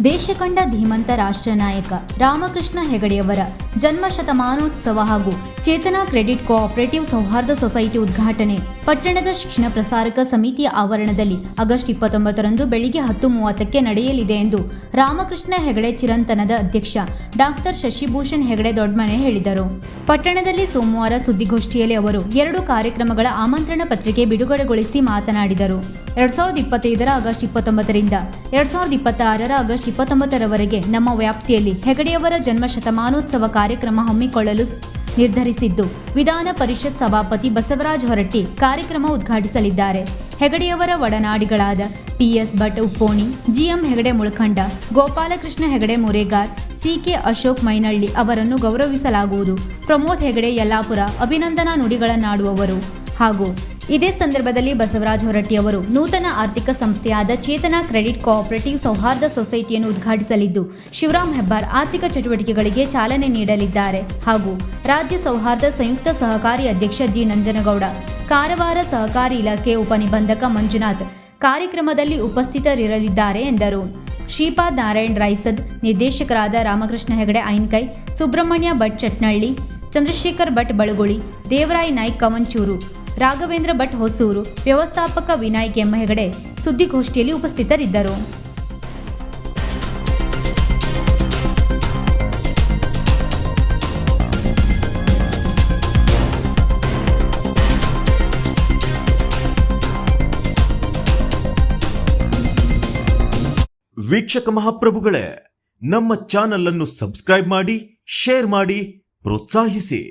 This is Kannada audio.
ದೇಶ ಕಂಡ ಧೀಮಂತ ರಾಷ್ಟ್ರ ನಾಯಕ ರಾಮಕೃಷ್ಣ ಹೆಗಡೆಯವರ ಜನ್ಮ ಶತಮಾನೋತ್ಸವ ಹಾಗೂ ಚೇತನ ಕ್ರೆಡಿಟ್ ಕೋಆಪರೇಟಿವ್ ಸೌಹಾರ್ದ ಸೊಸೈಟಿ ಉದ್ಘಾಟನೆ ಪಟ್ಟಣದ ಶಿಕ್ಷಣ ಪ್ರಸಾರಕ ಸಮಿತಿಯ ಆವರಣದಲ್ಲಿ ಆಗಸ್ಟ್ 29ರಂದು ಬೆಳಿಗ್ಗೆ 10:30ಕ್ಕೆ ನಡೆಯಲಿದೆ ಎಂದು ರಾಮಕೃಷ್ಣ ಹೆಗಡೆ ಚಿರಂತನದ ಅಧ್ಯಕ್ಷ ಡಾಕ್ಟರ್ ಶಶಿಭೂಷಣ್ ಹೆಗಡೆ ದೊಡ್ಮನೆ ಹೇಳಿದರು. ಪಟ್ಟಣದಲ್ಲಿ ಸೋಮವಾರ ಸುದ್ದಿಗೋಷ್ಠಿಯಲ್ಲಿ ಅವರು 2 ಕಾರ್ಯಕ್ರಮಗಳ ಆಮಂತ್ರಣ ಪತ್ರಿಕೆ ಬಿಡುಗಡೆಗೊಳಿಸಿ ಮಾತನಾಡಿದರು. 2025ರ ಆಗಸ್ಟ್ 29ರಿಂದ 2026ರ ಆಗಸ್ಟ್ 29ರವರೆಗೆ ನಮ್ಮ ವ್ಯಾಪ್ತಿಯಲ್ಲಿ ಹೆಗಡೆಯವರ ಜನ್ಮ ಶತಮಾನೋತ್ಸವ ಕಾರ್ಯಕ್ರಮ ಹಮ್ಮಿಕೊಳ್ಳಲು ನಿರ್ಧರಿಸಿದ್ದು, ವಿಧಾನ ಪರಿಷತ್ ಸಭಾಪತಿ ಬಸವರಾಜ ಹೊರಟ್ಟಿ ಕಾರ್ಯಕ್ರಮ ಉದ್ಘಾಟಿಸಲಿದ್ದಾರೆ. ಹೆಗಡೆಯವರ ಒಡನಾಡಿಗಳಾದ PS Bhat ಉಪ್ಪೋಣಿ, GM Hegde ಮುಳಖಂಡ, Gopalakrishna Hegde ಮುರೇಗಾರ್, CK Ashok Mainalli ಅವರನ್ನು ಗೌರವಿಸಲಾಗುವುದು. ಪ್ರಮೋದ್ ಹೆಗಡೆ ಯಲ್ಲಾಪುರ ಅಭಿನಂದನಾ ನುಡಿಗಳನ್ನಾಡುವವರು. ಹಾಗೂ ಇದೇ ಸಂದರ್ಭದಲ್ಲಿ ಬಸವರಾಜ ಹೊರಟ್ಟಿ ಅವರು ನೂತನ ಆರ್ಥಿಕ ಸಂಸ್ಥೆಯಾದ ಚೇತನ ಕ್ರೆಡಿಟ್ ಕೋಆಪರೇಟಿವ್ ಸೌಹಾರ್ದ ಸೊಸೈಟಿಯನ್ನು ಉದ್ಘಾಟಿಸಲಿದ್ದು, ಶಿವರಾಮ್ ಹೆಬ್ಬಾರ್ ಆರ್ಥಿಕ ಚಟುವಟಿಕೆಗಳಿಗೆ ಚಾಲನೆ ನೀಡಲಿದ್ದಾರೆ. ಹಾಗೂ ರಾಜ್ಯ ಸೌಹಾರ್ದ ಸಂಯುಕ್ತ ಸಹಕಾರಿ ಅಧ್ಯಕ್ಷ G ನಂಜನಗೌಡ, ಕಾರವಾರ ಸಹಕಾರಿ ಇಲಾಖೆ ಉಪನಿಬಂಧಕ ಮಂಜುನಾಥ್ ಕಾರ್ಯಕ್ರಮದಲ್ಲಿ ಉಪಸ್ಥಿತರಿರಲಿದ್ದಾರೆ ಎಂದರು. ಶ್ರೀಪಾದ್ ನಾರಾಯಣ್ ರಾಯ್ಸದ್, ನಿರ್ದೇಶಕರಾದ ರಾಮಕೃಷ್ಣ ಹೆಗಡೆ ಐನ್ಕೈ, ಸುಬ್ರಹ್ಮಣ್ಯ ಭಟ್ ಚಟ್ನಳ್ಳಿ, ಚಂದ್ರಶೇಖರ್ ಭಟ್ ಬಳಗುಳಿ, ದೇವರಾಯ್ ನಾಯ್ಕ್ ಕವಂಚೂರು, ರಾಘವೇಂದ್ರ ಭಟ್ ಹೊಸೂರು, ವ್ಯವಸ್ಥಾಪಕ ವಿನಾಯಕ್ ಎಂ ಹೆಗಡೆ ಸುದ್ದಿಗೋಷ್ಠಿಯಲ್ಲಿ ಉಪಸ್ಥಿತರಿದ್ದರು. ವೀಕ್ಷಕ ಮಹಾಪ್ರಭುಗಳೇ, ನಮ್ಮ ಚಾನಲ್ ಅನ್ನು ಸಬ್ಸ್ಕ್ರೈಬ್ ಮಾಡಿ, ಶೇರ್ ಮಾಡಿ, ಪ್ರೋತ್ಸಾಹಿಸಿ.